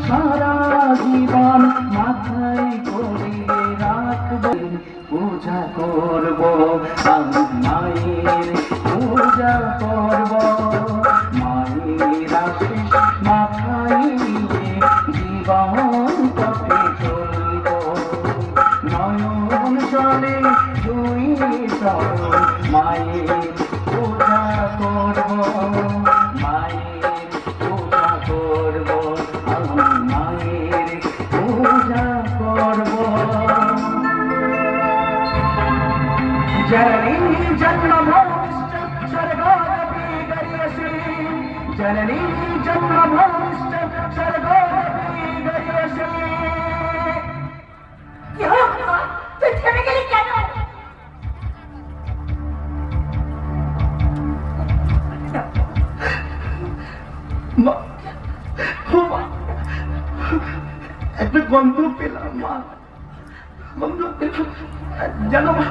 সারা জীবন মাথায় করে রাখব, পূজা করব আমি মায়ের, পূজা করব মায়ের আশিস মাথায় নিয়ে জীবন পথে চলব। নয়ন জলে দুই চরণ মায়ের পূজা করব, মায়ের পূজা করব আমি মায়ের পূজা করব। जननी जन्मभूमिश्च स्वर्गोऽपि गरीयसी, जननी जन्मभूमिश्च स्वर्गोऽपि गरीयसी। কি হলো মা? তুই থেমে গেলি কেন? মা, ও মা, একটা গন্ধ পেলাম মা, গন্ধ পেলাম, জানো মা,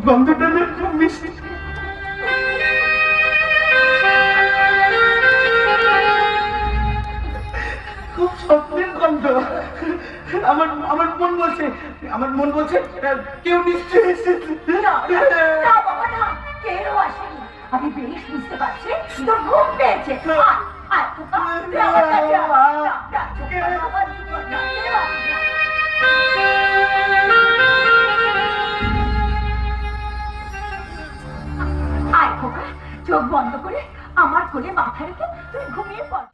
গন্ধটা না খুব মিষ্টি। খুব স্বপ্নের গন্ধ। আমার আমার মন বলছে, আমার মন বলছে কেউ নিশ্চয়ই এসেছে। না বাবা না, কেউ আসেনি। আমি বেশ বুঝতে পারছি তোর ঘুম পেয়েছে। আয় আয় খোকা, তুই আমার কাছে আয়। আমার জীবন না, কেউ আসবে না। আয় খোকা, চোখ বন্ধ করে আমার কোলে মাথা রেখে তুই ঘুমিয়ে পড়।